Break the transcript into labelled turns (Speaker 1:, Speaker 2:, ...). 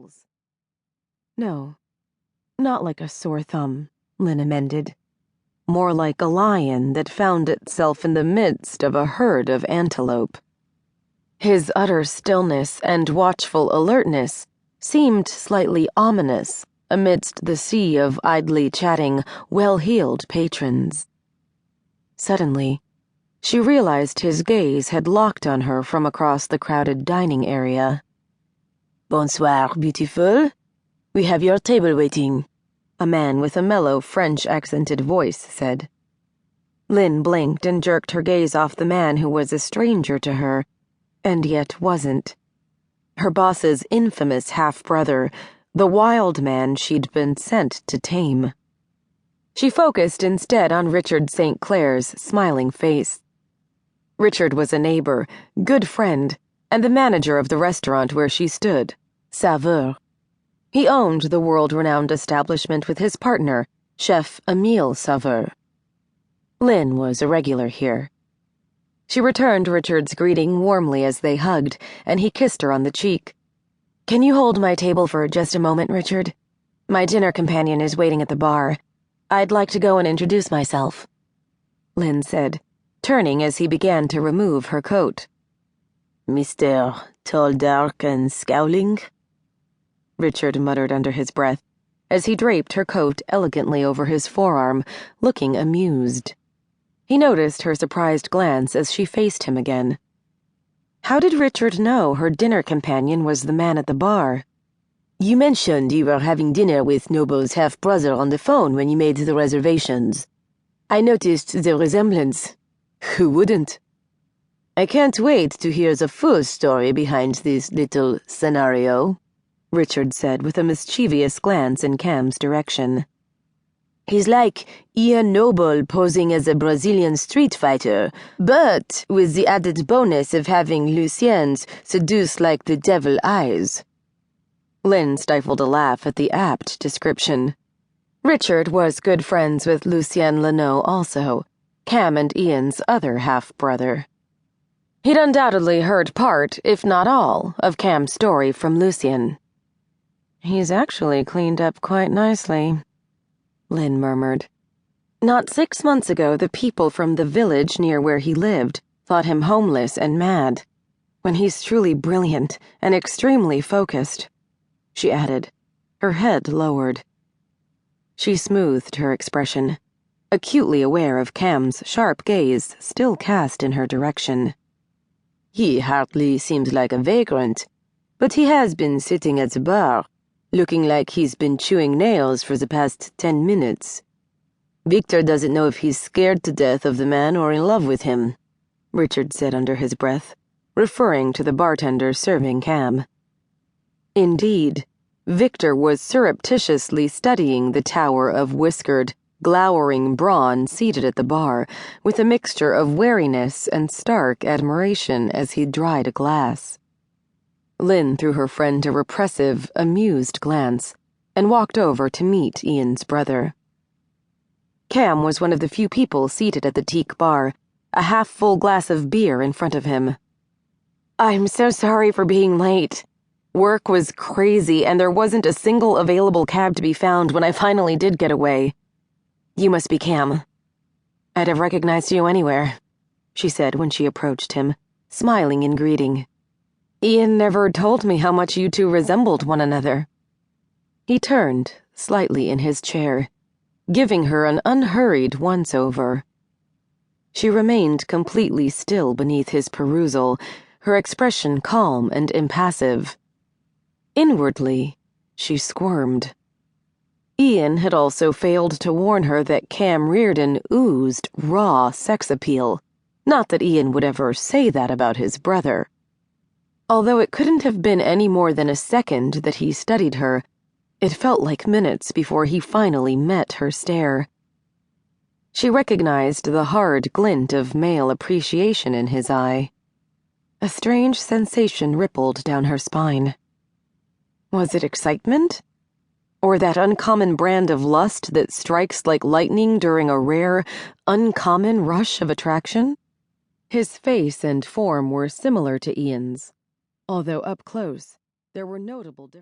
Speaker 1: muscles. No, not like a sore thumb, Lynn amended. More like a lion that found itself in the midst of a herd of antelope. His utter stillness and watchful alertness seemed slightly ominous amidst the sea of idly chatting, well-heeled patrons. Suddenly, she realized his gaze had locked on her from across the crowded dining area. "Bonsoir, beautiful. We have your table waiting," a man with a mellow French-accented voice said. Lynn blinked and jerked her gaze off the man who was a stranger to her, and yet wasn't. Her boss's infamous half-brother, the wild man she'd been sent to tame. She focused instead on Richard St. Clair's smiling face. Richard was a neighbor, good friend, and the manager of the restaurant where she stood, Saveur. He owned the world-renowned establishment with his partner, Chef Émile Saveur. Lynn was a regular here. She returned Richard's greeting warmly as they hugged, and he kissed her on the cheek. "Can you hold my table for just a moment, Richard? My dinner companion is waiting at the bar. I'd like to go and introduce myself," Lynn said, turning as he began to remove her coat. "Mr. Tall, Dark, and Scowling?" Richard muttered under his breath, as he draped her coat elegantly over his forearm, looking amused. He noticed her surprised glance as she faced him again. How did Richard know her dinner companion was the man at the bar? "You mentioned you were having dinner with Noble's half-brother on the phone when you made the reservations. I noticed the resemblance. Who wouldn't? I can't wait to hear the full story behind this little scenario," Richard said with a mischievous glance in Kam's direction. "He's like Ian Noble posing as a Brazilian street fighter, but with the added bonus of having Lucien's seduce like the devil eyes." Lynn stifled a laugh at the apt description. Richard was good friends with Lucien Leno also, Kam and Ian's other half-brother. He'd undoubtedly heard part, if not all, of Kam's story from Lucien. "He's actually cleaned up quite nicely," Lynn murmured. Not 6 months ago, the people from the village near where he lived thought him homeless and mad, when he's truly brilliant and extremely focused, she added, her head lowered. She smoothed her expression, acutely aware of Kam's sharp gaze still cast in her direction. "He hardly seems like a vagrant, but he has been sitting at the bar, looking like he's been chewing nails for the past 10 minutes. Victor doesn't know if he's scared to death of the man or in love with him," Richard said under his breath, referring to the bartender serving Kam. Indeed, Victor was surreptitiously studying the tower of whiskered, glowering brawn seated at the bar, with a mixture of wariness and stark admiration as he dried a glass. Lynn threw her friend a repressive, amused glance, and walked over to meet Ian's brother. Kam was one of the few people seated at the teak bar, a half-full glass of beer in front of him. "I'm so sorry for being late. Work was crazy, and there wasn't a single available cab to be found when I finally did get away. You must be Kam. I'd have recognized you anywhere," she said when she approached him, smiling in greeting. "Ian never told me how much you two resembled one another." He turned, slightly in his chair, giving her an unhurried once-over. She remained completely still beneath his perusal, her expression calm and impassive. Inwardly, she squirmed. Ian had also failed to warn her that Kam Reardon oozed raw sex appeal. Not that Ian would ever say that about his brother. Although it couldn't have been any more than a second that he studied her, it felt like minutes before he finally met her stare. She recognized the hard glint of male appreciation in his eye. A strange sensation rippled down her spine. Was it excitement? Or that uncommon brand of lust that strikes like lightning during a rare, uncommon rush of attraction? His face and form were similar to Ian's, although up close, there were notable differences.